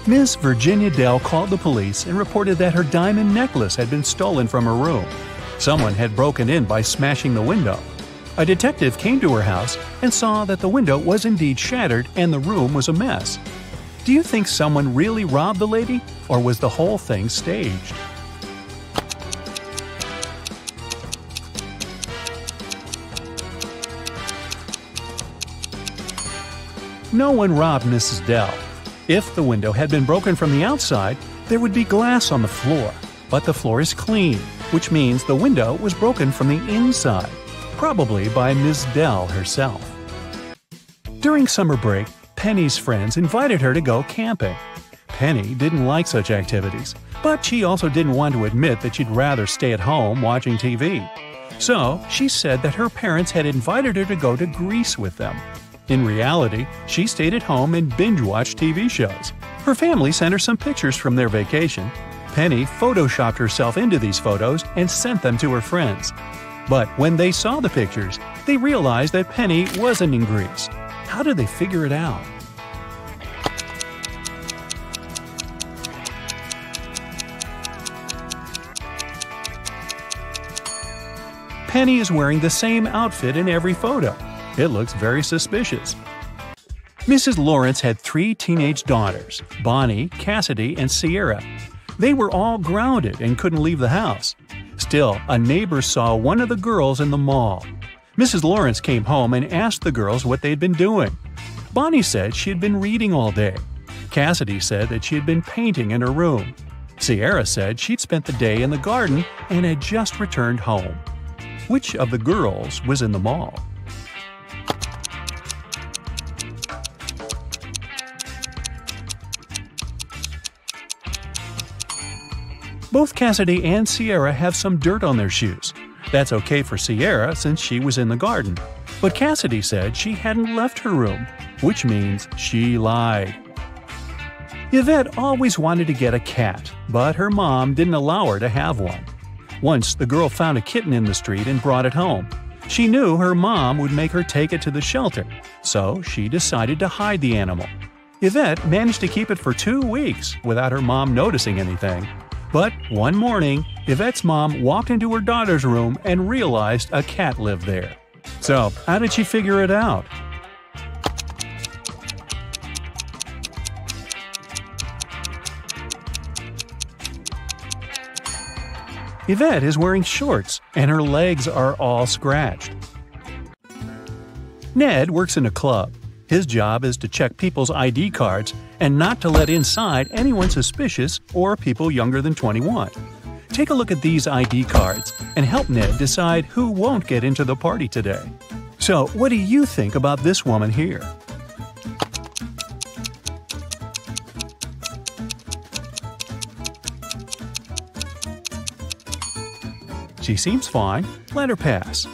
Miss Virginia Dell called the police and reported that her diamond necklace had been stolen from her room. Someone had broken in by smashing the window. A detective came to her house and saw that the window was indeed shattered and the room was a mess. Do you think someone really robbed the lady, or was the whole thing staged? No one robbed Mrs. Dell. If the window had been broken from the outside, there would be glass on the floor. But the floor is clean, which means the window was broken from the inside, probably by Ms. Dell herself. During summer break, Penny's friends invited her to go camping. Penny didn't like such activities, but she also didn't want to admit that she'd rather stay at home watching TV. So she said that her parents had invited her to go to Greece with them. In reality, she stayed at home and binge-watched TV shows. Her family sent her some pictures from their vacation. Penny photoshopped herself into these photos and sent them to her friends. But when they saw the pictures, they realized that Penny wasn't in Greece. How did they figure it out? Penny is wearing the same outfit in every photo. It looks very suspicious. Mrs. Lawrence had 3 teenage daughters, Bonnie, Cassidy, and Sierra. They were all grounded and couldn't leave the house. Still, a neighbor saw one of the girls in the mall. Mrs. Lawrence came home and asked the girls what they'd been doing. Bonnie said she had been reading all day. Cassidy said that she had been painting in her room. Sierra said she'd spent the day in the garden and had just returned home. Which of the girls was in the mall? Both Cassidy and Sierra have some dirt on their shoes. That's okay for Sierra since she was in the garden. But Cassidy said she hadn't left her room, which means she lied. Yvette always wanted to get a cat, but her mom didn't allow her to have one. Once the girl found a kitten in the street and brought it home. She knew her mom would make her take it to the shelter, so she decided to hide the animal. Yvette managed to keep it for 2 weeks without her mom noticing anything. But one morning, Yvette's mom walked into her daughter's room and realized a cat lived there. So, how did she figure it out? Yvette is wearing shorts, and her legs are all scratched. Ned works in a club. His job is to check people's ID cards and not to let inside anyone suspicious or people younger than 21. Take a look at these ID cards and help Ned decide who won't get into the party today. So, what do you think about this woman here? She seems fine. Let her pass.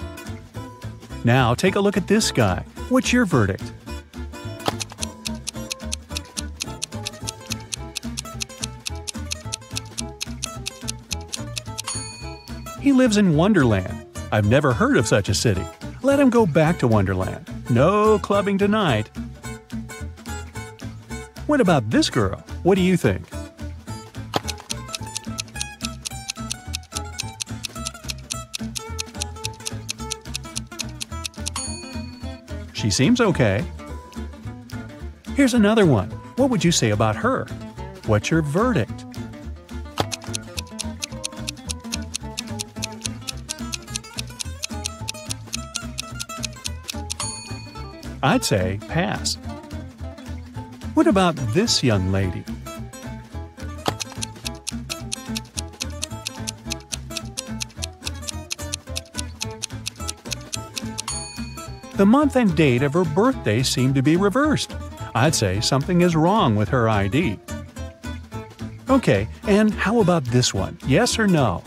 Now take a look at this guy. What's your verdict? He lives in Wonderland. I've never heard of such a city. Let him go back to Wonderland. No clubbing tonight. What about this girl? What do you think? She seems okay. Here's another one. What would you say about her? What's your verdict? I'd say pass. What about this young lady? The month and date of her birthday seem to be reversed. I'd say something is wrong with her ID. Okay, and how about this one? Yes or no?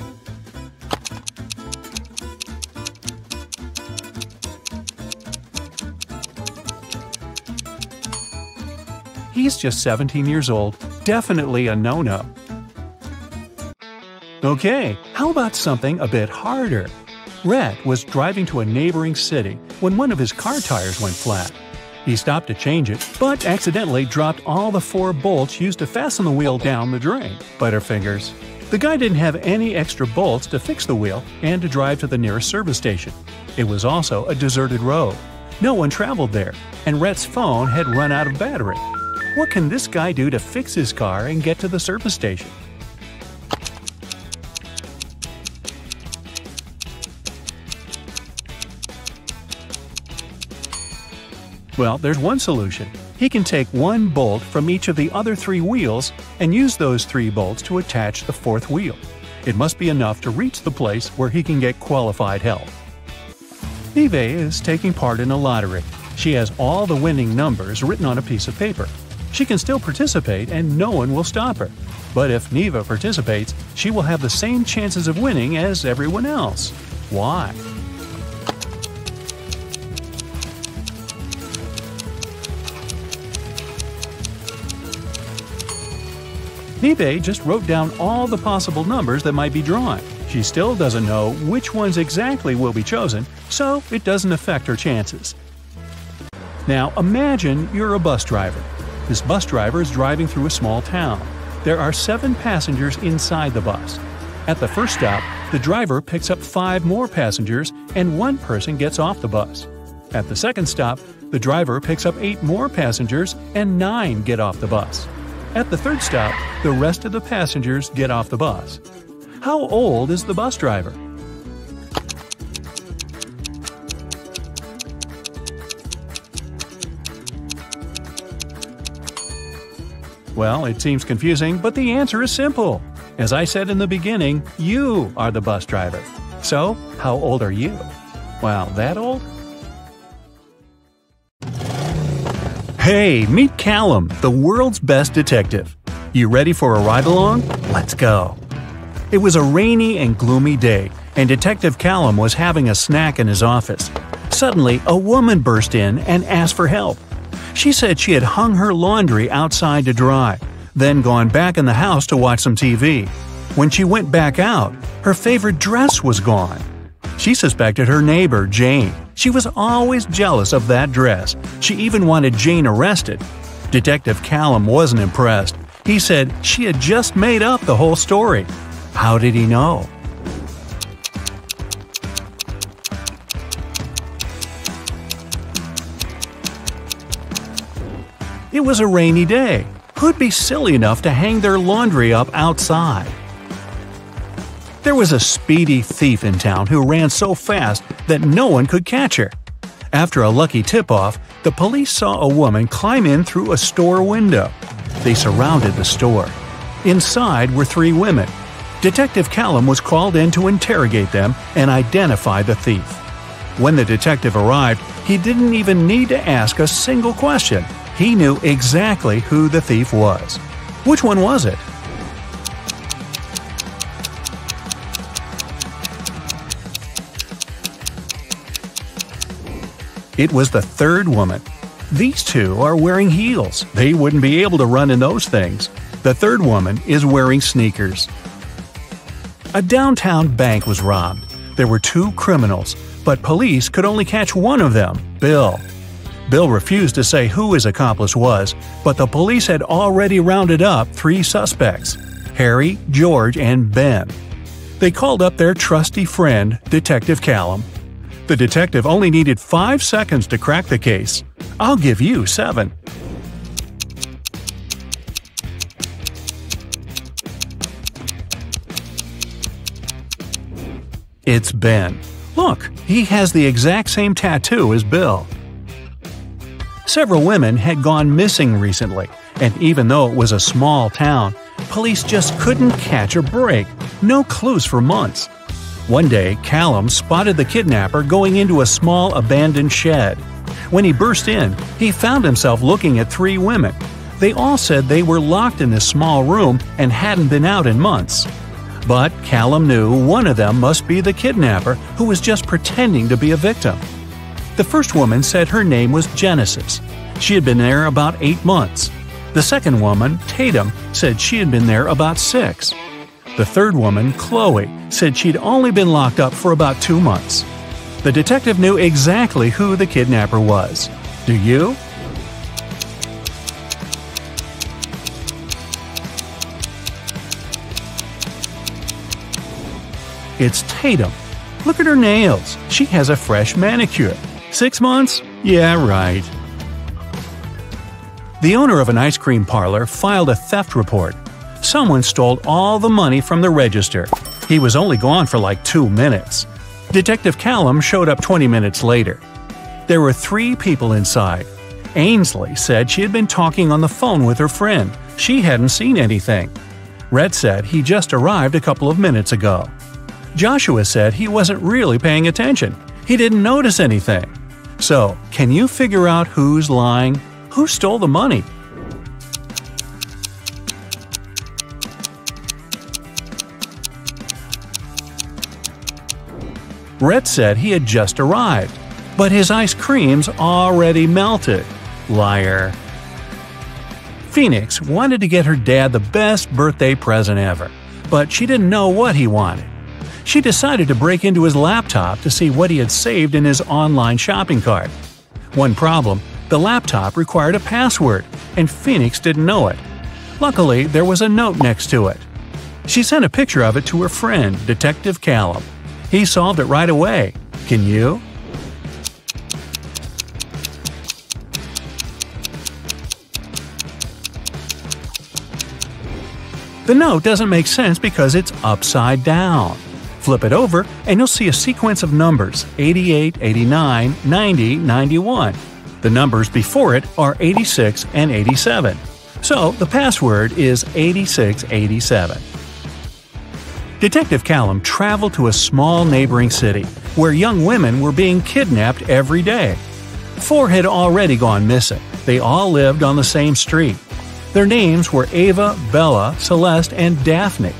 He's just 17 years old. Definitely a no-no. Okay, how about something a bit harder? Rhett was driving to a neighboring city when one of his car tires went flat. He stopped to change it, but accidentally dropped all the 4 bolts used to fasten the wheel down the drain. Butterfingers. The guy didn't have any extra bolts to fix the wheel and to drive to the nearest service station. It was also a deserted road. No one traveled there, and Rhett's phone had run out of battery. What can this guy do to fix his car and get to the service station? Well, there's one solution. He can take 1 bolt from each of the other 3 wheels and use those 3 bolts to attach the 4th wheel. It must be enough to reach the place where he can get qualified help. Neve is taking part in a lottery. She has all the winning numbers written on a piece of paper. She can still participate and no one will stop her. But if Neve participates, she will have the same chances of winning as everyone else. Why? Neve just wrote down all the possible numbers that might be drawn. She still doesn't know which ones exactly will be chosen, so it doesn't affect her chances. Now imagine you're a bus driver. This bus driver is driving through a small town. There are 7 passengers inside the bus. At the first stop, the driver picks up 5 more passengers and 1 person gets off the bus. At the second stop, the driver picks up 8 more passengers and 9 get off the bus. At the third stop, the rest of the passengers get off the bus. How old is the bus driver? Well, it seems confusing, but the answer is simple. As I said in the beginning, you are the bus driver. So, how old are you? Wow, that old? Hey, meet Callum, the world's best detective. You ready for a ride-along? Let's go. It was a rainy and gloomy day, and Detective Callum was having a snack in his office. Suddenly, a woman burst in and asked for help. She said she had hung her laundry outside to dry, then gone back in the house to watch some TV. When she went back out, her favorite dress was gone. She suspected her neighbor, Jane. She was always jealous of that dress. She even wanted Jane arrested. Detective Callum wasn't impressed. He said she had just made up the whole story. How did he know? It was a rainy day. Who'd be silly enough to hang their laundry up outside? There was a speedy thief in town who ran so fast that no one could catch her. After a lucky tip-off, the police saw a woman climb in through a store window. They surrounded the store. Inside were 3 women. Detective Callum was called in to interrogate them and identify the thief. When the detective arrived, he didn't even need to ask a single question. He knew exactly who the thief was. Which one was it? It was the 3rd woman. These 2 are wearing heels. They wouldn't be able to run in those things. The 3rd woman is wearing sneakers. A downtown bank was robbed. There were 2 criminals, but police could only catch one of them, Bill. Bill refused to say who his accomplice was, but the police had already rounded up 3 suspects, Harry, George, and Ben. They called up their trusty friend, Detective Callum. The detective only needed 5 seconds to crack the case. I'll give you 7. It's Ben. Look, he has the exact same tattoo as Bill. Several women had gone missing recently, and even though it was a small town, police just couldn't catch a break. No clues for months. One day, Callum spotted the kidnapper going into a small abandoned shed. When he burst in, he found himself looking at 3 women. They all said they were locked in this small room and hadn't been out in months. But Callum knew one of them must be the kidnapper who was just pretending to be a victim. The first woman said her name was Genesis. She had been there about 8 months. The second woman, Tatum, said she had been there about 6. The third woman, Chloe, said she'd only been locked up for about 2 months. The detective knew exactly who the kidnapper was. Do you? It's Tatum. Look at her nails. She has a fresh manicure. 6 months? Yeah, right. The owner of an ice cream parlor filed a theft report. Someone stole all the money from the register. He was only gone for like 2 minutes. Detective Callum showed up 20 minutes later. There were 3 people inside. Ainsley said she had been talking on the phone with her friend. She hadn't seen anything. Rhett said he just arrived a couple of minutes ago. Joshua said he wasn't really paying attention. He didn't notice anything. So, can you figure out who's lying? Who stole the money? Rhett said he had just arrived, but his ice cream's already melted. Liar. Phoenix wanted to get her dad the best birthday present ever, but she didn't know what he wanted. She decided to break into his laptop to see what he had saved in his online shopping cart. One problem, the laptop required a password, and Phoenix didn't know it. Luckily, there was a note next to it. She sent a picture of it to her friend, Detective Callum. He solved it right away. Can you? The note doesn't make sense because it's upside down. Flip it over and you'll see a sequence of numbers 88, 89, 90, 91. The numbers before it are 86 and 87. So the password is 8687. Detective Callum traveled to a small neighboring city where young women were being kidnapped every day. 4 had already gone missing. They all lived on the same street. Their names were Ava, Bella, Celeste, and Daphne.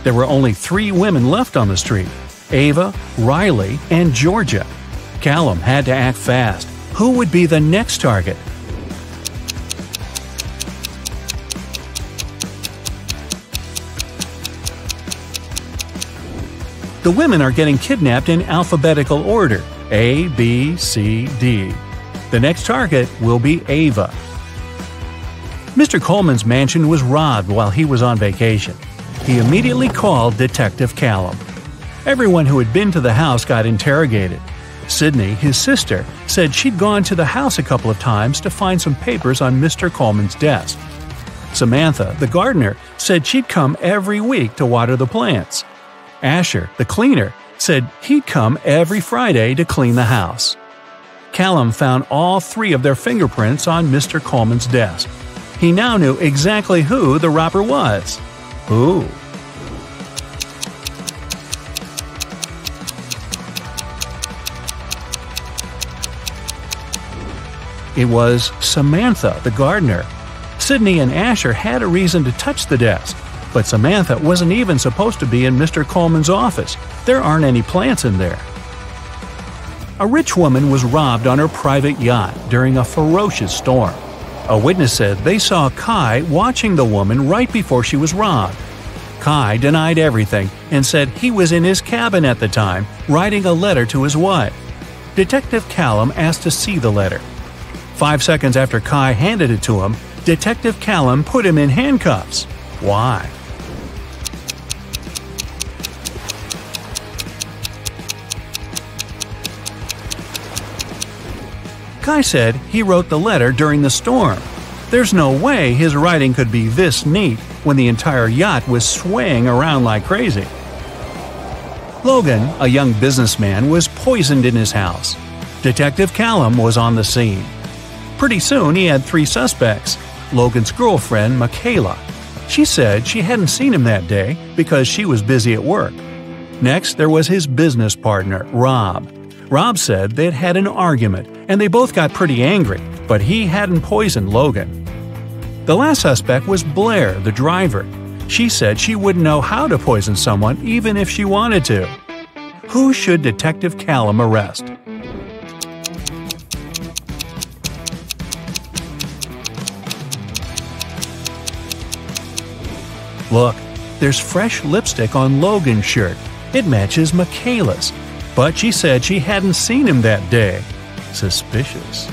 There were only 3 women left on the street: Ava, Riley, and Georgia. Callum had to act fast. Who would be the next target? The women are getting kidnapped in alphabetical order: A, B, C, D. The next target will be Ava. Mr. Coleman's mansion was robbed while he was on vacation. He immediately called Detective Callum. Everyone who had been to the house got interrogated. Sydney, his sister, said she'd gone to the house a couple of times to find some papers on Mr. Coleman's desk. Samantha, the gardener, said she'd come every week to water the plants. Asher, the cleaner, said he'd come every Friday to clean the house. Callum found all 3 of their fingerprints on Mr. Coleman's desk. He now knew exactly who the robber was. Who? It was Samantha, the gardener. Sydney and Asher had a reason to touch the desk, but Samantha wasn't even supposed to be in Mr. Coleman's office. There aren't any plants in there. A rich woman was robbed on her private yacht during a ferocious storm. A witness said they saw Kai watching the woman right before she was robbed. Kai denied everything and said he was in his cabin at the time, writing a letter to his wife. Detective Callum asked to see the letter. 5 seconds after Kai handed it to him, Detective Callum put him in handcuffs. Why? Kai said he wrote the letter during the storm. There's no way his writing could be this neat when the entire yacht was swaying around like crazy. Logan, a young businessman, was poisoned in his house. Detective Callum was on the scene. Pretty soon he had 3 suspects. Logan's girlfriend, Michaela. She said she hadn't seen him that day because she was busy at work. Next, there was his business partner, Rob. Rob said they'd had an argument and they both got pretty angry, but he hadn't poisoned Logan. The last suspect was Blair, the driver. She said she wouldn't know how to poison someone even if she wanted to. Who should Detective Callum arrest? Look, there's fresh lipstick on Logan's shirt. It matches Michaela's. But she said she hadn't seen him that day. Suspicious.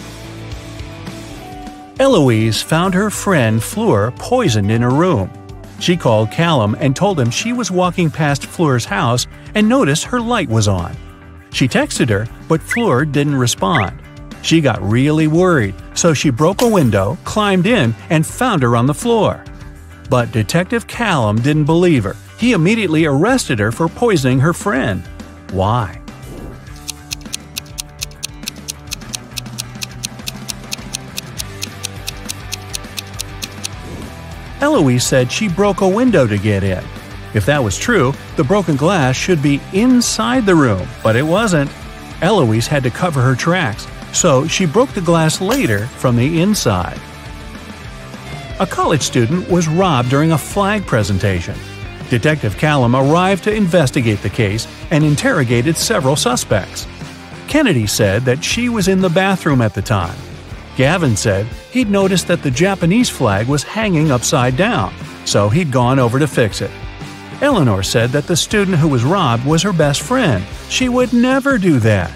Eloise found her friend Fleur poisoned in her room. She called Callum and told him she was walking past Fleur's house and noticed her light was on. She texted her, but Fleur didn't respond. She got really worried, so she broke a window, climbed in, and found her on the floor. But Detective Callum didn't believe her. He immediately arrested her for poisoning her friend. Why? Eloise said she broke a window to get in. If that was true, the broken glass should be inside the room, but it wasn't. Eloise had to cover her tracks, so she broke the glass later from the inside. A college student was robbed during a flag presentation. Detective Callum arrived to investigate the case and interrogated several suspects. Kennedy said that she was in the bathroom at the time. Gavin said he'd noticed that the Japanese flag was hanging upside down, so he'd gone over to fix it. Eleanor said that the student who was robbed was her best friend. She would never do that.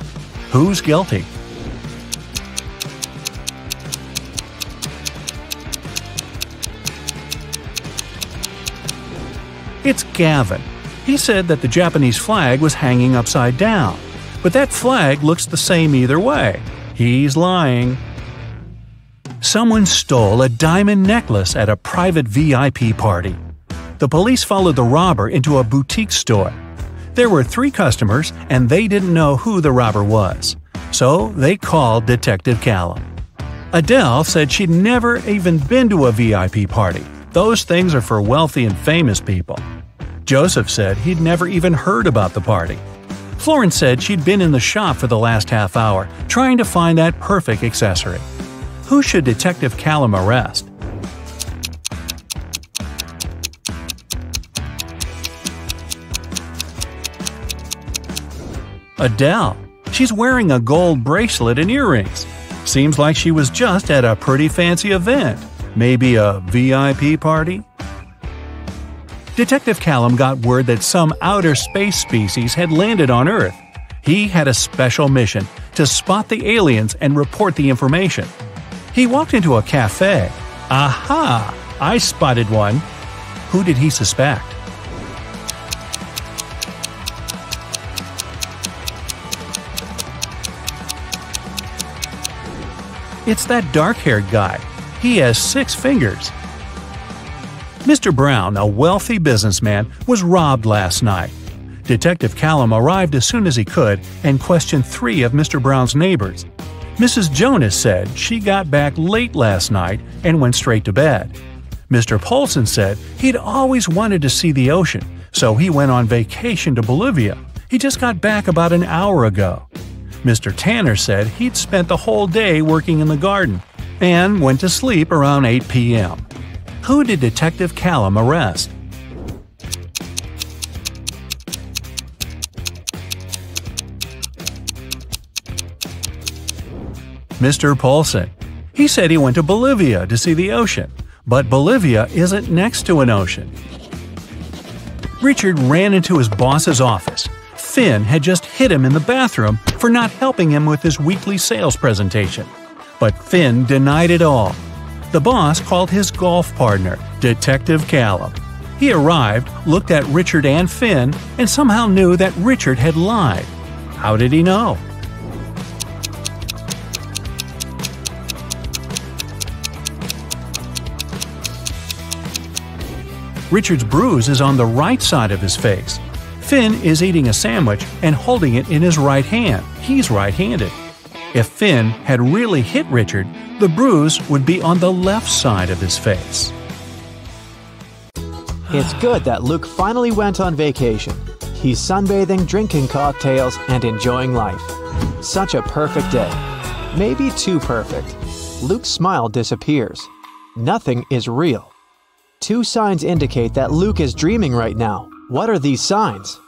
Who's guilty? It's Gavin. He said that the Japanese flag was hanging upside down, but that flag looks the same either way. He's lying. Someone stole a diamond necklace at a private VIP party. The police followed the robber into a boutique store. There were 3 customers, and they didn't know who the robber was. So they called Detective Callum. Adele said she'd never even been to a VIP party. Those things are for wealthy and famous people. Joseph said he'd never even heard about the party. Florence said she'd been in the shop for the last half hour, trying to find that perfect accessory. Who should Detective Callum arrest? Adele. She's wearing a gold bracelet and earrings. Seems like she was just at a pretty fancy event. Maybe a VIP party? Detective Callum got word that some outer space species had landed on Earth. He had a special mission to spot the aliens and report the information. He walked into a cafe. Aha! I spotted one. Who did he suspect? It's that dark-haired guy. He has 6 fingers. Mr. Brown, a wealthy businessman, was robbed last night. Detective Callum arrived as soon as he could and questioned 3 of Mr. Brown's neighbors. Mrs. Jonas said she got back late last night and went straight to bed. Mr. Polson said he'd always wanted to see the ocean, so he went on vacation to Bolivia. He just got back about an hour ago. Mr. Tanner said he'd spent the whole day working in the garden and went to sleep around 8 p.m. Who did Detective Callum arrest? Mr. Polson. He said he went to Bolivia to see the ocean, but Bolivia isn't next to an ocean. Richard ran into his boss's office. Finn had just hit him in the bathroom for not helping him with his weekly sales presentation. But Finn denied it all. The boss called his golf partner, Detective Callum. He arrived, looked at Richard and Finn, and somehow knew that Richard had lied. How did he know? Richard's bruise is on the right side of his face. Finn is eating a sandwich and holding it in his right hand. He's right-handed. If Finn had really hit Richard, the bruise would be on the left side of his face. It's good that Luke finally went on vacation. He's sunbathing, drinking cocktails, and enjoying life. Such a perfect day. Maybe too perfect. Luke's smile disappears. Nothing is real. 2 signs indicate that Luke is dreaming right now. What are these signs?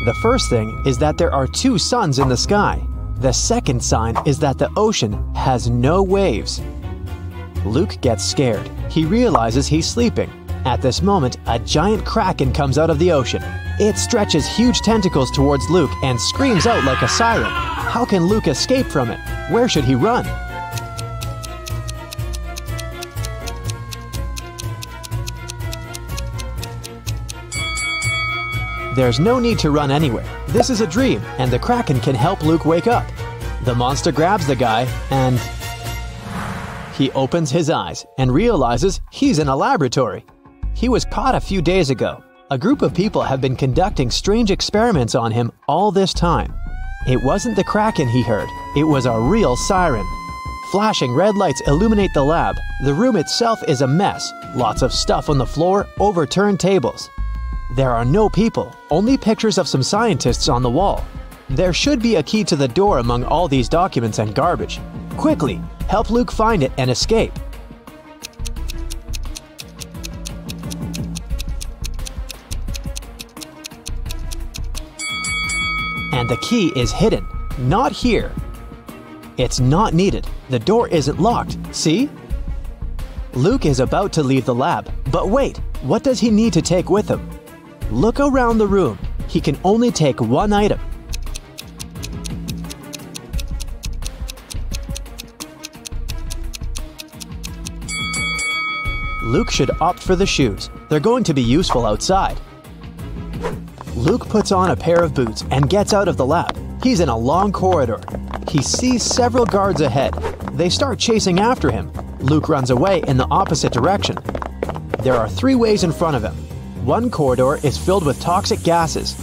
The first thing is that there are 2 suns in the sky. The second sign is that the ocean has no waves. Luke gets scared. He realizes he's sleeping. At this moment, a giant kraken comes out of the ocean. It stretches huge tentacles towards Luke and screams out like a siren. How can Luke escape from it? Where should he run? There's no need to run anywhere. This is a dream, and the Kraken can help Luke wake up. The monster grabs the guy, and he opens his eyes and realizes he's in a laboratory. He was caught a few days ago. A group of people have been conducting strange experiments on him all this time. It wasn't the Kraken he heard, it was a real siren. Flashing red lights illuminate the lab. The room itself is a mess. Lots of stuff on the floor, overturned tables. There are no people, only pictures of some scientists on the wall. There should be a key to the door among all these documents and garbage. Quickly, help Luke find it and escape. And the key is hidden, not here. It's not needed. The door isn't locked, see? Luke is about to leave the lab, but wait, what does he need to take with him? Look around the room. He can only take one item. Luke should opt for the shoes. They're going to be useful outside. Luke puts on a pair of boots and gets out of the lab. He's in a long corridor. He sees several guards ahead. They start chasing after him. Luke runs away in the opposite direction. There are 3 ways in front of him. One corridor is filled with toxic gases.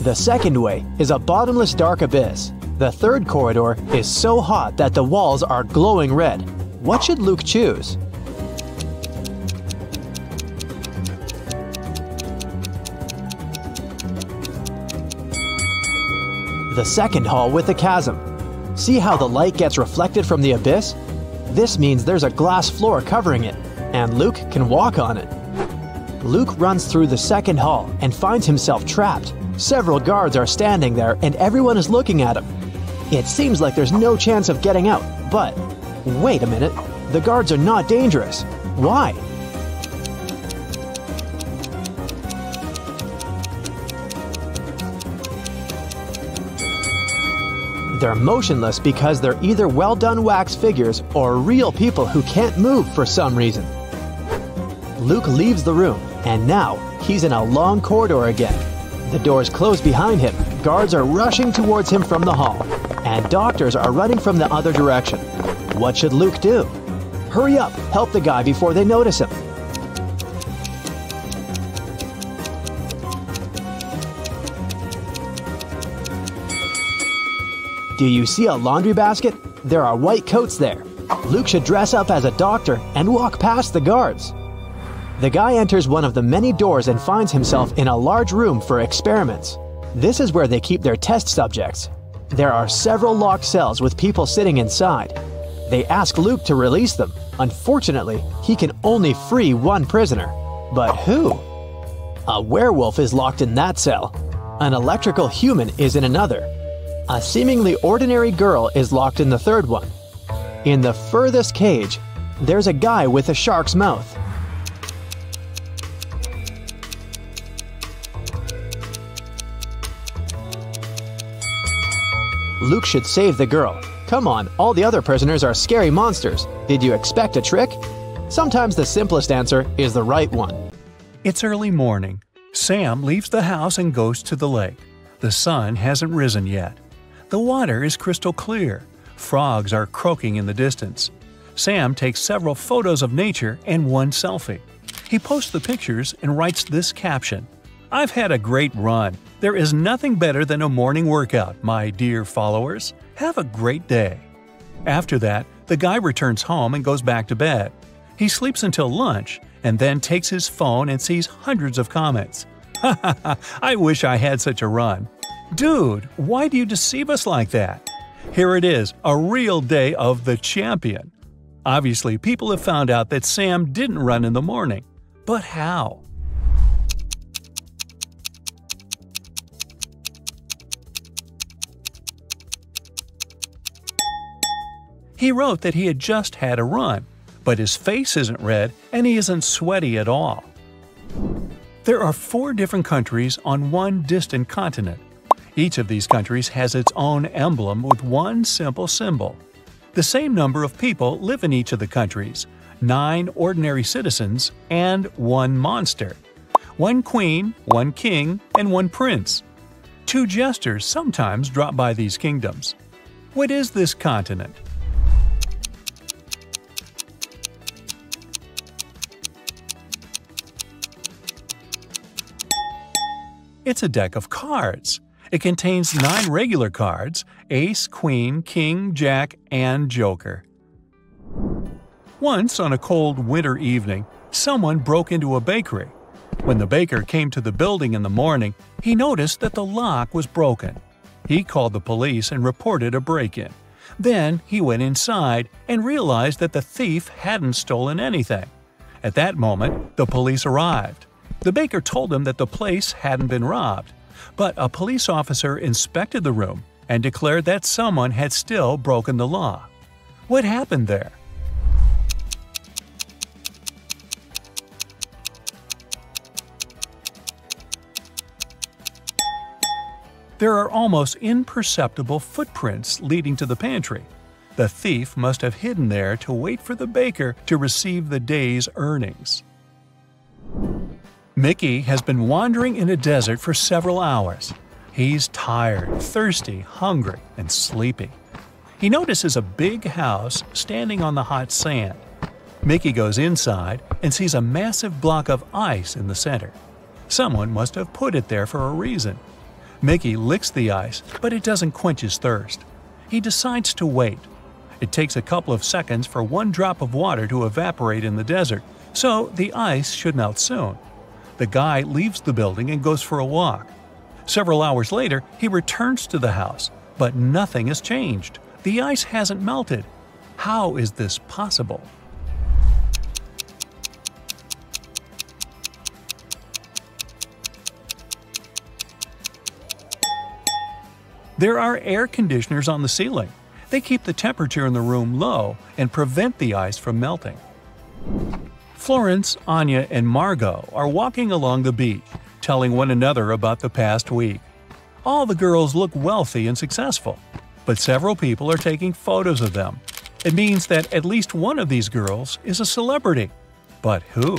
The second way is a bottomless dark abyss. The third corridor is so hot that the walls are glowing red. What should Luke choose? The second hall with the chasm. See how the light gets reflected from the abyss? This means there's a glass floor covering it, and Luke can walk on it. Luke runs through the second hall and finds himself trapped. Several guards are standing there and everyone is looking at him. It seems like there's no chance of getting out, but wait a minute, the guards are not dangerous. Why? They're motionless because they're either well-done wax figures or real people who can't move for some reason. Luke leaves the room, and now he's in a long corridor again. The doors close behind him, guards are rushing towards him from the hall, and doctors are running from the other direction. What should Luke do? Hurry up, help the guy before they notice him. Do you see a laundry basket? There are white coats there. Luke should dress up as a doctor and walk past the guards. The guy enters one of the many doors and finds himself in a large room for experiments. This is where they keep their test subjects. There are several locked cells with people sitting inside. They ask Luke to release them. Unfortunately, he can only free one prisoner. But who? A werewolf is locked in that cell. An electrical human is in another. A seemingly ordinary girl is locked in the third one. In the furthest cage, there's a guy with a shark's mouth. Luke should save the girl. Come on, all the other prisoners are scary monsters. Did you expect a trick? Sometimes the simplest answer is the right one. It's early morning. Sam leaves the house and goes to the lake. The sun hasn't risen yet. The water is crystal clear. Frogs are croaking in the distance. Sam takes several photos of nature and one selfie. He posts the pictures and writes this caption: "I've had a great run. There is nothing better than a morning workout, my dear followers. Have a great day." After that, the guy returns home and goes back to bed. He sleeps until lunch and then takes his phone and sees hundreds of comments. "Ha ha ha, I wish I had such a run." Dude, why do you deceive us like that? Here it is, a real day of the champion. Obviously, people have found out that Sam didn't run in the morning. But how? He wrote that he had just had a run, but his face isn't red and he isn't sweaty at all. There are 4 different countries on one distant continent. Each of these countries has its own emblem with one simple symbol. The same number of people live in each of the countries, 9 ordinary citizens and 1 monster, 1 queen, 1 king, and 1 prince. 2 jesters sometimes drop by these kingdoms. What is this continent? It's a deck of cards. It contains 9 regular cards: ace, queen, king, jack, and joker. Once, on a cold winter evening, someone broke into a bakery. When the baker came to the building in the morning, he noticed that the lock was broken. He called the police and reported a break-in. Then he went inside and realized that the thief hadn't stolen anything. At that moment, the police arrived. The baker told him that the place hadn't been robbed, but a police officer inspected the room and declared that someone had still broken the law. What happened there? There are almost imperceptible footprints leading to the pantry. The thief must have hidden there to wait for the baker to receive the day's earnings. Mickey has been wandering in a desert for several hours. He's tired, thirsty, hungry, and sleepy. He notices a big house standing on the hot sand. Mickey goes inside and sees a massive block of ice in the center. Someone must have put it there for a reason. Mickey licks the ice, but it doesn't quench his thirst. He decides to wait. It takes a couple of seconds for 1 drop of water to evaporate in the desert, so the ice should melt soon. The guy leaves the building and goes for a walk. Several hours later, he returns to the house, but nothing has changed. The ice hasn't melted. How is this possible? There are air conditioners on the ceiling. They keep the temperature in the room low and prevent the ice from melting. Florence, Anya, and Margot are walking along the beach, telling one another about the past week. All the girls look wealthy and successful, but several people are taking photos of them. It means that at least one of these girls is a celebrity. But who?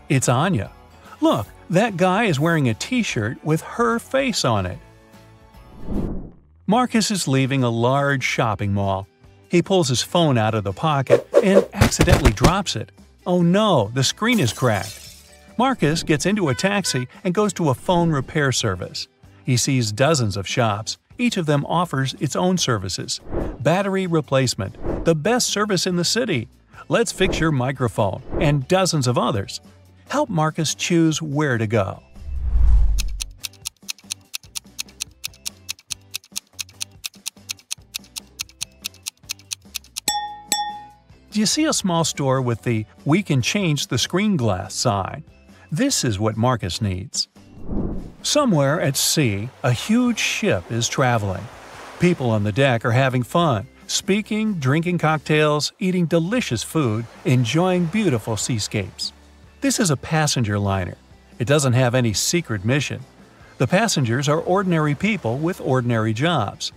It's Anya. Look, that guy is wearing a t-shirt with her face on it. Marcus is leaving a large shopping mall. He pulls his phone out of the pocket and accidentally drops it. Oh no, the screen is cracked. Marcus gets into a taxi and goes to a phone repair service. He sees dozens of shops. Each of them offers its own services. Battery replacement, the best service in the city. Let's fix your microphone, and dozens of others. Help Marcus choose where to go. Do you see a small store with the "We can change the screen glass" sign? This is what Marcus needs. Somewhere at sea, a huge ship is traveling. People on the deck are having fun, speaking, drinking cocktails, eating delicious food, enjoying beautiful seascapes. This is a passenger liner. It doesn't have any secret mission. The passengers are ordinary people with ordinary jobs.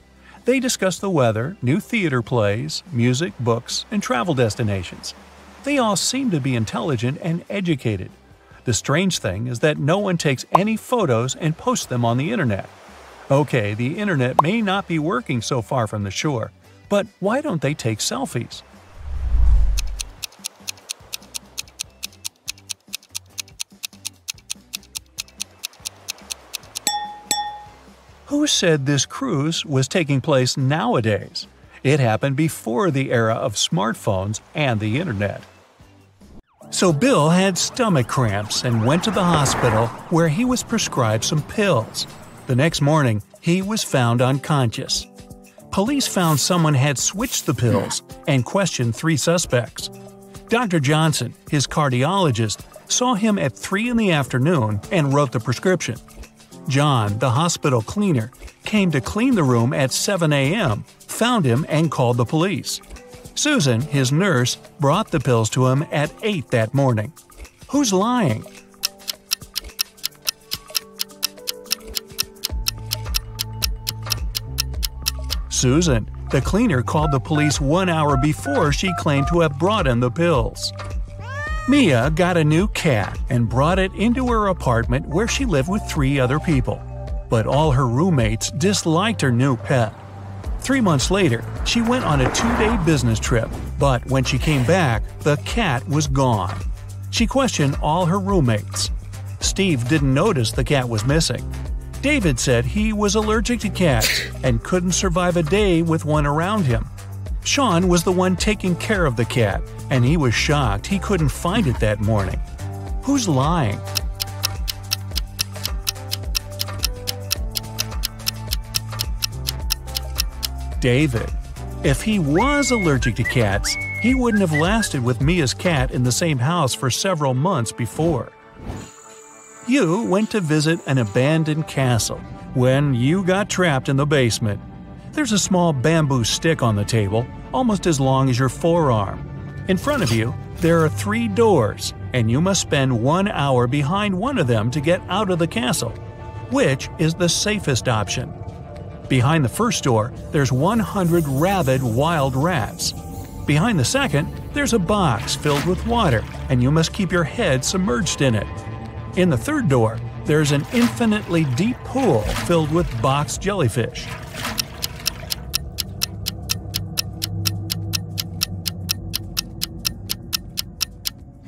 They discuss the weather, new theater plays, music, books, and travel destinations. They all seem to be intelligent and educated. The strange thing is that no one takes any photos and posts them on the internet. Okay, the internet may not be working so far from the shore, but why don't they take selfies? Who said this cruise was taking place nowadays? It happened before the era of smartphones and the internet. So Bill had stomach cramps and went to the hospital where he was prescribed some pills. The next morning, he was found unconscious. Police found someone had switched the pills and questioned 3 suspects. Dr. Johnson, his cardiologist, saw him at 3 in the afternoon and wrote the prescription. John, the hospital cleaner, came to clean the room at 7 a.m., found him and called the police. Susan, his nurse, brought the pills to him at 8 that morning. Who's lying? Susan. The cleaner called the police 1 hour before she claimed to have brought in the pills. Mia got a new cat and brought it into her apartment where she lived with 3 other people. But all her roommates disliked her new pet. 3 months later, she went on a 2-day business trip, but when she came back, the cat was gone. She questioned all her roommates. Steve didn't notice the cat was missing. David said he was allergic to cats and couldn't survive a day with one around him. Sean was the one taking care of the cat, and he was shocked he couldn't find it that morning. Who's lying? David. If he was allergic to cats, he wouldn't have lasted with Mia's cat in the same house for several months before. You went to visit an abandoned castle when you got trapped in the basement. There's a small bamboo stick on the table, almost as long as your forearm. In front of you, there are 3 doors, and you must spend 1 hour behind one of them to get out of the castle. Which is the safest option? Behind the first door, there's 100 rabid wild rats. Behind the second, there's a box filled with water, and you must keep your head submerged in it. In the third door, there's an infinitely deep pool filled with box jellyfish.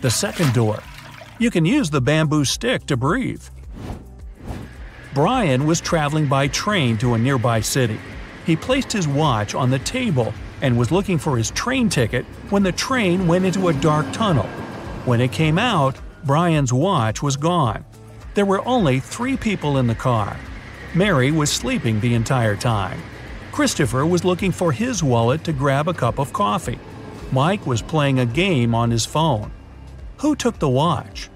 The second door. You can use the bamboo stick to breathe. Brian was traveling by train to a nearby city. He placed his watch on the table and was looking for his train ticket when the train went into a dark tunnel. When it came out, Brian's watch was gone. There were only 3 people in the car. Mary was sleeping the entire time. Christopher was looking for his wallet to grab a cup of coffee. Mike was playing a game on his phone. Who took the watch?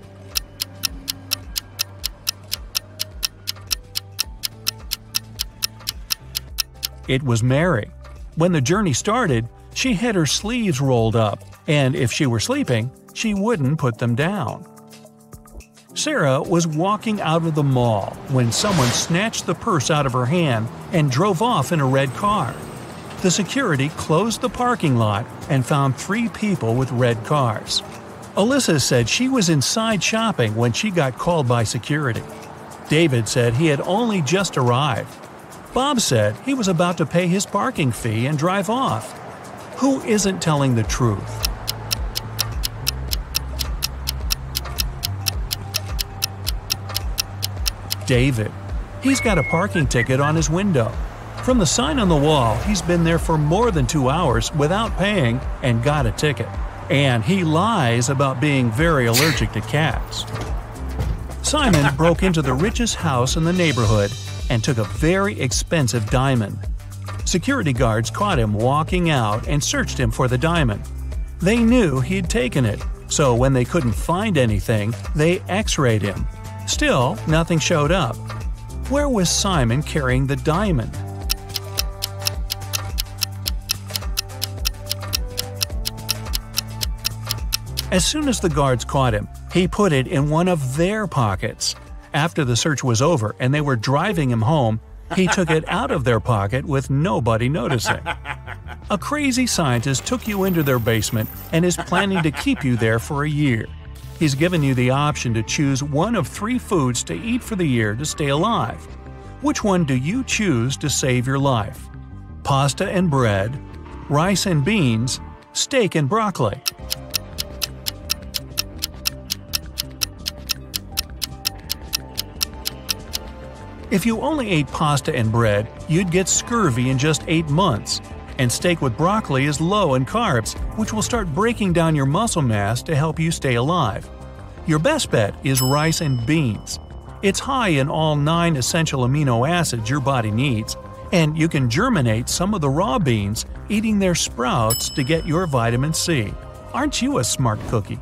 It was Mary. When the journey started, she had her sleeves rolled up, and if she were sleeping, she wouldn't put them down. Sarah was walking out of the mall when someone snatched the purse out of her hand and drove off in a red car. The security closed the parking lot and found 3 people with red cars. Alyssa said she was inside shopping when she got called by security. David said he had only just arrived. Bob said he was about to pay his parking fee and drive off. Who isn't telling the truth? David. He's got a parking ticket on his window. From the sign on the wall, he's been there for more than 2 hours without paying and got a ticket. And he lies about being very allergic to cats. Simon broke into the richest house in the neighborhood and took a very expensive diamond. Security guards caught him walking out and searched him for the diamond. They knew he'd taken it, so when they couldn't find anything, they x-rayed him. Still, nothing showed up. Where was Simon carrying the diamond? As soon as the guards caught him, he put it in one of their pockets. After the search was over and they were driving him home, he took it out of their pocket with nobody noticing. A crazy scientist took you into their basement and is planning to keep you there for a year. He's given you the option to choose one of 3 foods to eat for the year to stay alive. Which one do you choose to save your life? Pasta and bread, rice and beans, steak and broccoli. If you only ate pasta and bread, you'd get scurvy in just 8 months. And steak with broccoli is low in carbs, which will start breaking down your muscle mass to help you stay alive. Your best bet is rice and beans. It's high in all 9 essential amino acids your body needs, and you can germinate some of the raw beans, eating their sprouts to get your vitamin C. Aren't you a smart cookie?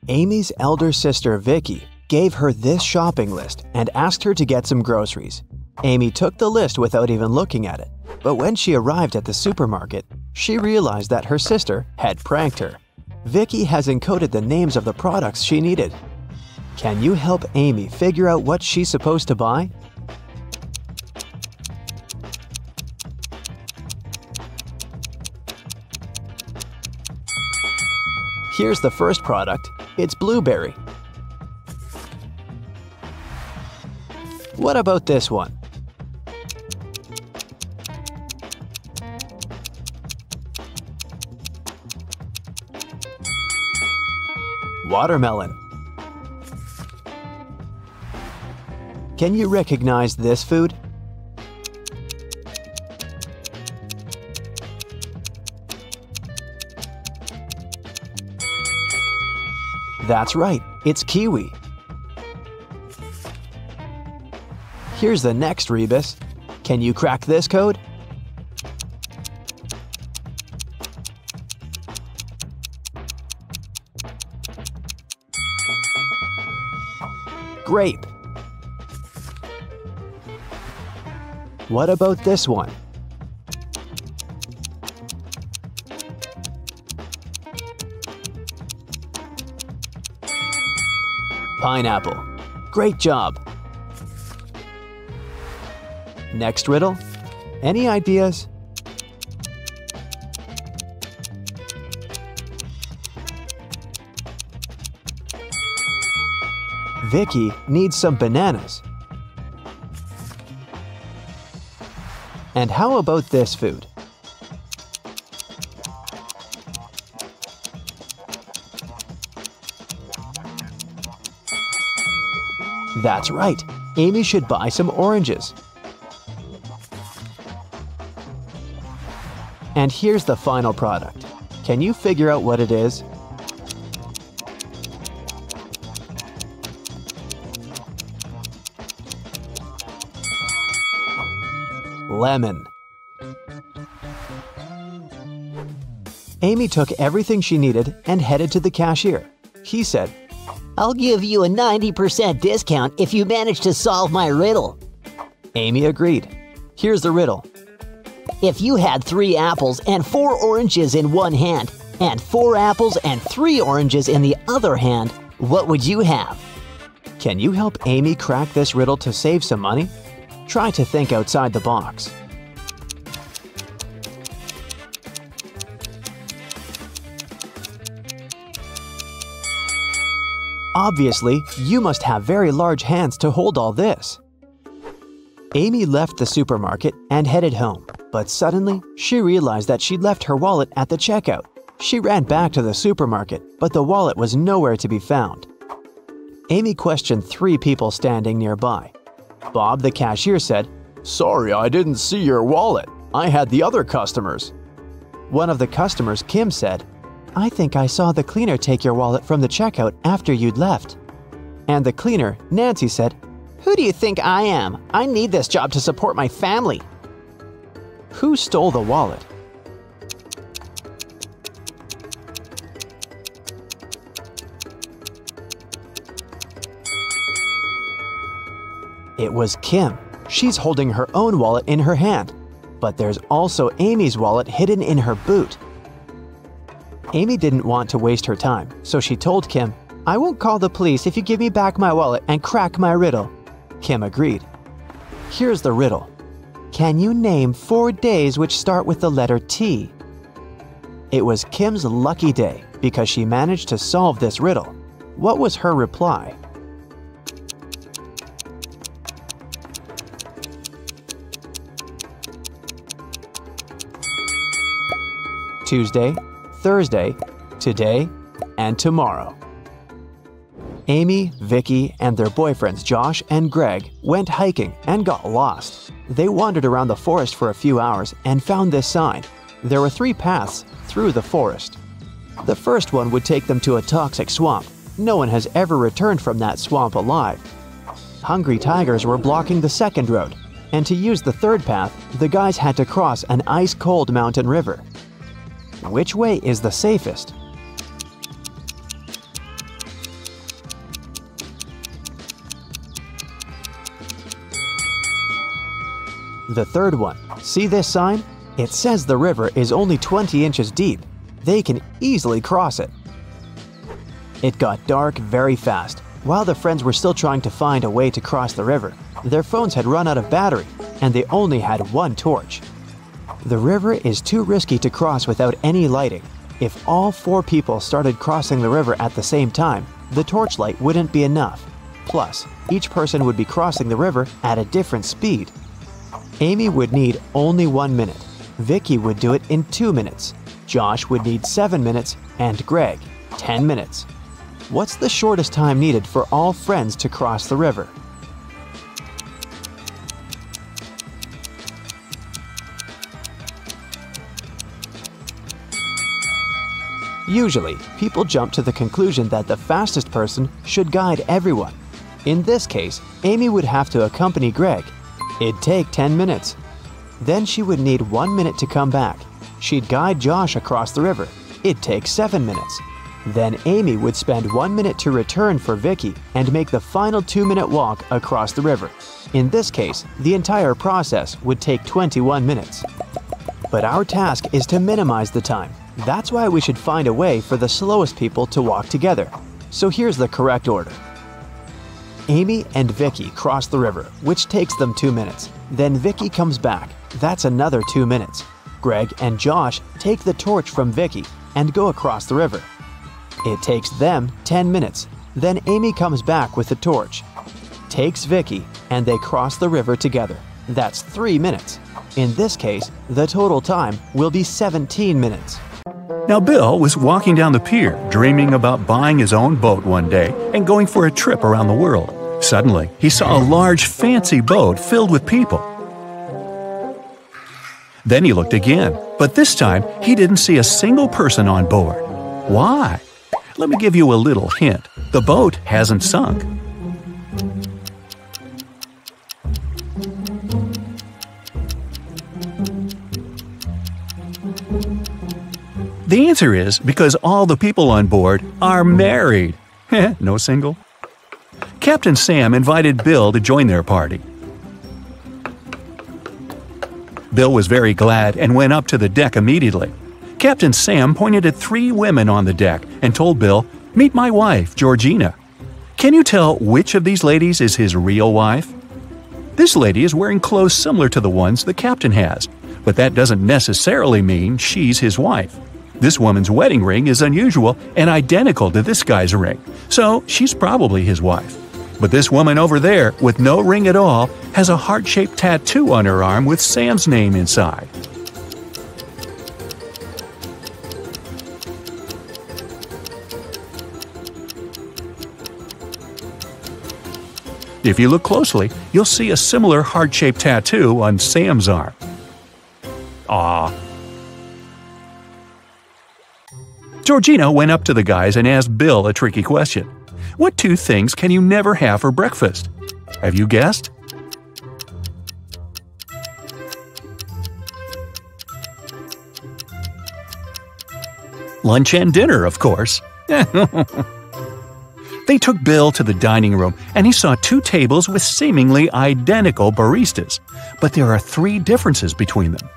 Amy's elder sister Vicky gave her this shopping list and asked her to get some groceries. Amy took the list without even looking at it, but when she arrived at the supermarket, She realized that her sister had pranked her. Vicky has encoded the names of the products she needed. Can you help Amy figure out what she's supposed to buy? Here's the first product. It's blueberry. What about this one? Watermelon. Can you recognize this food? That's right, it's kiwi. Here's the next rebus. Can you crack this code? Grape. What about this one? Pineapple. Great job. Next riddle. Any ideas? Vicky needs some bananas. And how about this food? That's right, Amy should buy some oranges. And here's the final product. Can you figure out what it is? Lemon. Amy took everything she needed and headed to the cashier. He said, "I'll give you a 90% discount if you manage to solve my riddle." Amy agreed. Here's the riddle. If you had 3 apples and 4 oranges in one hand, and 4 apples and 3 oranges in the other hand, what would you have? Can you help Amy crack this riddle to save some money? Try to think outside the box. Obviously, you must have very large hands to hold all this. Amy left the supermarket and headed home, but suddenly she realized that she'd left her wallet at the checkout. She ran back to the supermarket, but the wallet was nowhere to be found. Amy questioned 3 people standing nearby. Bob, the cashier, said, "Sorry, I didn't see your wallet. I had the other customers." One of the customers, Kim, said, "I think I saw the cleaner take your wallet from the checkout after you'd left." And the cleaner, Nancy, said, "Who do you think I am? I need this job to support my family." Who stole the wallet? It was Kim. She's holding her own wallet in her hand. But there's also Amy's wallet hidden in her boot. Amy didn't want to waste her time, so she told Kim, "I won't call the police if you give me back my wallet and crack my riddle." Kim agreed. Here's the riddle. Can you name 4 days which start with the letter T? It was Kim's lucky day because she managed to solve this riddle. What was her reply? Tuesday, Thursday, today, and tomorrow. Amy, Vicky, and their boyfriends Josh and Greg went hiking and got lost. They wandered around the forest for a few hours and found this sign. There were 3 paths through the forest. The first one would take them to a toxic swamp. No one has ever returned from that swamp alive. Hungry tigers were blocking the second road, and to use the third path, the guys had to cross an ice-cold mountain river. Which way is the safest? The third one. See this sign? It says the river is only 20 inches deep. They can easily cross it. It got dark very fast. While the friends were still trying to find a way to cross the river, their phones had run out of battery, and they only had one torch. The river is too risky to cross without any lighting. If all 4 people started crossing the river at the same time, the torchlight wouldn't be enough. Plus, each person would be crossing the river at a different speed. Amy would need only 1 minute. Vicky would do it in 2 minutes. Josh would need 7 minutes, and Greg, 10 minutes. What's the shortest time needed for all friends to cross the river? Usually, people jump to the conclusion that the fastest person should guide everyone. In this case, Amy would have to accompany Greg. It'd take 10 minutes. Then she would need 1 minute to come back. She'd guide Josh across the river. It'd take 7 minutes. Then Amy would spend 1 minute to return for Vicky and make the final 2-minute walk across the river. In this case, the entire process would take 21 minutes. But our task is to minimize the time. That's why we should find a way for the slowest people to walk together. So here's the correct order. Amy and Vicky cross the river, which takes them 2 minutes. Then Vicky comes back. That's another 2 minutes. Greg and Josh take the torch from Vicky and go across the river. It takes them 10 minutes. Then Amy comes back with the torch, takes Vicky, and they cross the river together. That's 3 minutes. In this case, the total time will be 17 minutes. Now Bill was walking down the pier, dreaming about buying his own boat one day and going for a trip around the world. Suddenly, he saw a large, fancy boat filled with people. Then he looked again, but this time he didn't see a single person on board. Why? Let me give you a little hint. The boat hasn't sunk. The answer is because all the people on board are married. No single? Captain Sam invited Bill to join their party. Bill was very glad and went up to the deck immediately. Captain Sam pointed at 3 women on the deck and told Bill, "Meet my wife, Georgina." Can you tell which of these ladies is his real wife? This lady is wearing clothes similar to the ones the captain has, but that doesn't necessarily mean she's his wife. This woman's wedding ring is unusual and identical to this guy's ring, so she's probably his wife. But this woman over there, with no ring at all, has a heart-shaped tattoo on her arm with Sam's name inside. If you look closely, you'll see a similar heart-shaped tattoo on Sam's arm. Aww. Georgina went up to the guys and asked Bill a tricky question. What 2 things can you never have for breakfast? Have you guessed? Lunch and dinner, of course. They took Bill to the dining room, and he saw 2 tables with seemingly identical baristas, but there are 3 differences between them.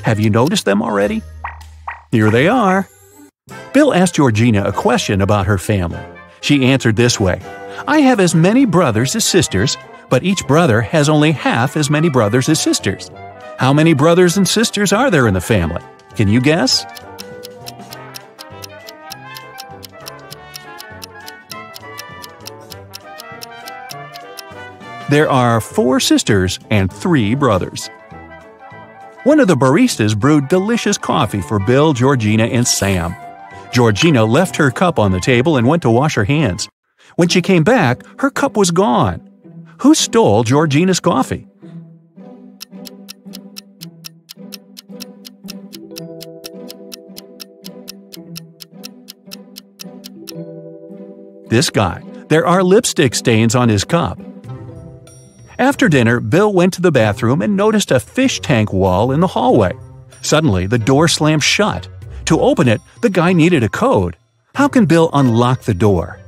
Have you noticed them already? Here they are. Bill asked Georgina a question about her family. She answered this way, "I have as many brothers as sisters, but each brother has only half as many brothers as sisters. How many brothers and sisters are there in the family? Can you guess?" There are 4 sisters and 3 brothers. One of the baristas brewed delicious coffee for Bill, Georgina, and Sam. Georgina left her cup on the table and went to wash her hands. When she came back, her cup was gone. Who stole Georgina's coffee? This guy. There are lipstick stains on his cup. After dinner, Bill went to the bathroom and noticed a fish tank wall in the hallway. Suddenly, the door slammed shut. To open it, the guy needed a code. How can Bill unlock the door?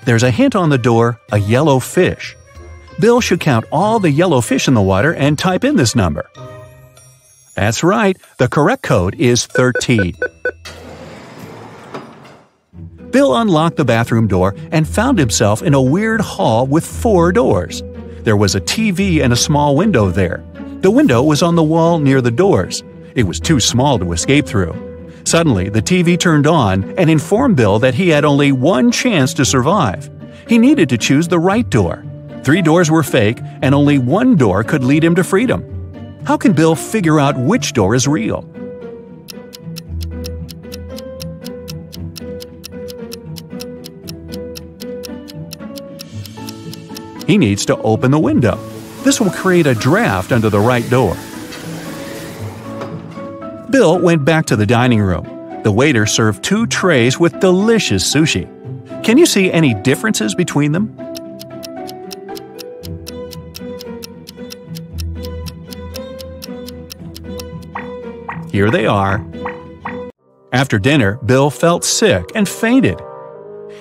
There's a hint on the door, a yellow fish. Bill should count all the yellow fish in the water and type in this number. That's right, the correct code is 13. Bill unlocked the bathroom door and found himself in a weird hall with 4 doors. There was a TV and a small window there. The window was on the wall near the doors. It was too small to escape through. Suddenly, the TV turned on and informed Bill that he had only one chance to survive. He needed to choose the right door. 3 doors were fake, and only one door could lead him to freedom. How can Bill figure out which door is real? He needs to open the window. This will create a draft under the right door. Bill went back to the dining room. The waiter served 2 trays with delicious sushi. Can you see any differences between them? Here they are. After dinner, Bill felt sick and fainted.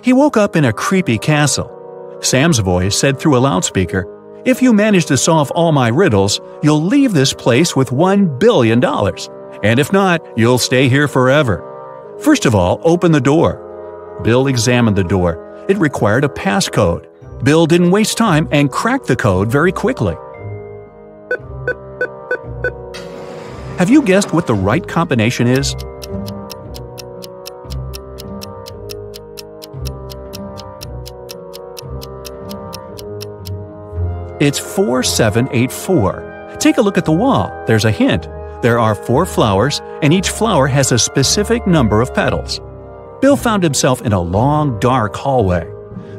He woke up in a creepy castle. Sam's voice said through a loudspeaker, "If you manage to solve all my riddles, you'll leave this place with $1 billion. And if not, you'll stay here forever. First of all, open the door." Bill examined the door. It required a passcode. Bill didn't waste time and cracked the code very quickly. Have you guessed what the right combination is? It's 4784. Take a look at the wall. There's a hint. There are 4 flowers, and each flower has a specific number of petals. Bill found himself in a long, dark hallway.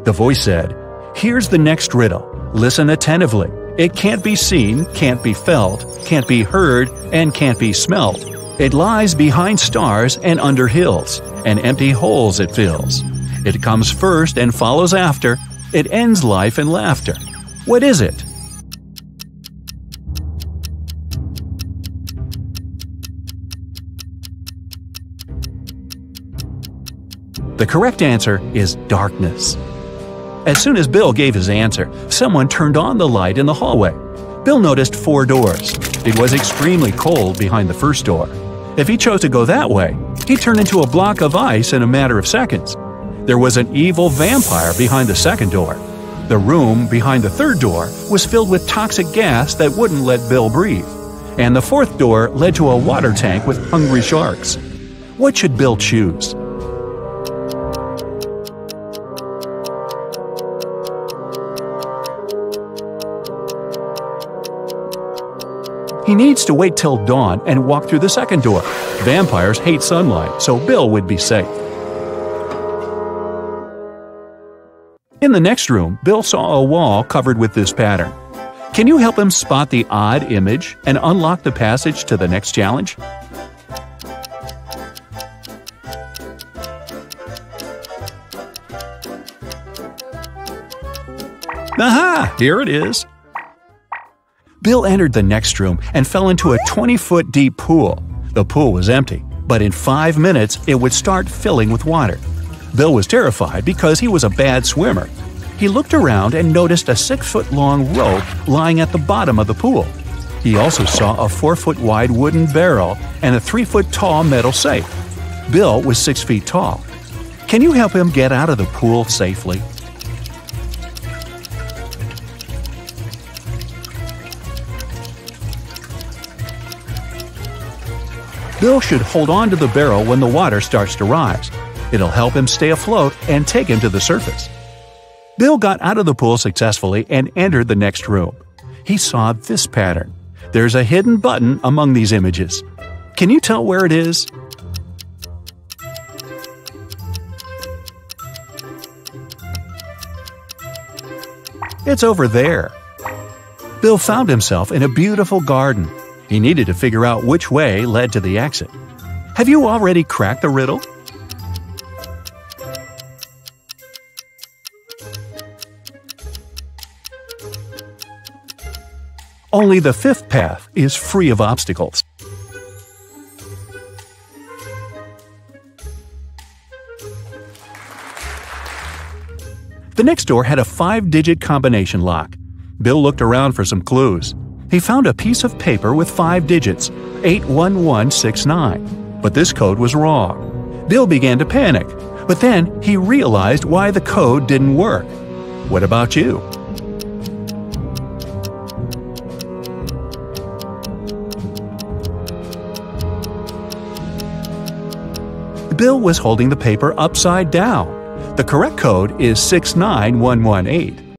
The voice said, "Here's the next riddle. Listen attentively. It can't be seen, can't be felt, can't be heard, and can't be smelt. It lies behind stars and under hills, and empty holes it fills. It comes first and follows after. It ends life in laughter. What is it?" The correct answer is darkness. As soon as Bill gave his answer, someone turned on the light in the hallway. Bill noticed 4 doors. It was extremely cold behind the first door. If he chose to go that way, he'd turn into a block of ice in a matter of seconds. There was an evil vampire behind the second door. The room behind the third door was filled with toxic gas that wouldn't let Bill breathe. And the fourth door led to a water tank with hungry sharks. What should Bill choose? He needs to wait till dawn and walk through the second door. Vampires hate sunlight, so Bill would be safe. In the next room, Bill saw a wall covered with this pattern. Can you help him spot the odd image and unlock the passage to the next challenge? Aha! Here it is. Bill entered the next room and fell into a 20-foot deep pool. The pool was empty, but in 5 minutes it would start filling with water. Bill was terrified because he was a bad swimmer. He looked around and noticed a 6-foot-long rope lying at the bottom of the pool. He also saw a 4-foot-wide wooden barrel and a 3-foot-tall metal safe. Bill was 6 feet tall. Can you help him get out of the pool safely? Bill should hold on to the barrel when the water starts to rise. It'll help him stay afloat and take him to the surface. Bill got out of the pool successfully and entered the next room. He saw this pattern. There's a hidden button among these images. Can you tell where it is? It's over there. Bill found himself in a beautiful garden. He needed to figure out which way led to the exit. Have you already cracked the riddle? Only the 5th path is free of obstacles. The next door had a 5-digit combination lock. Bill looked around for some clues. He found a piece of paper with 5 digits, 81169. But this code was wrong. Bill began to panic, but then he realized why the code didn't work. What about you? Bill was holding the paper upside down. The correct code is 69118.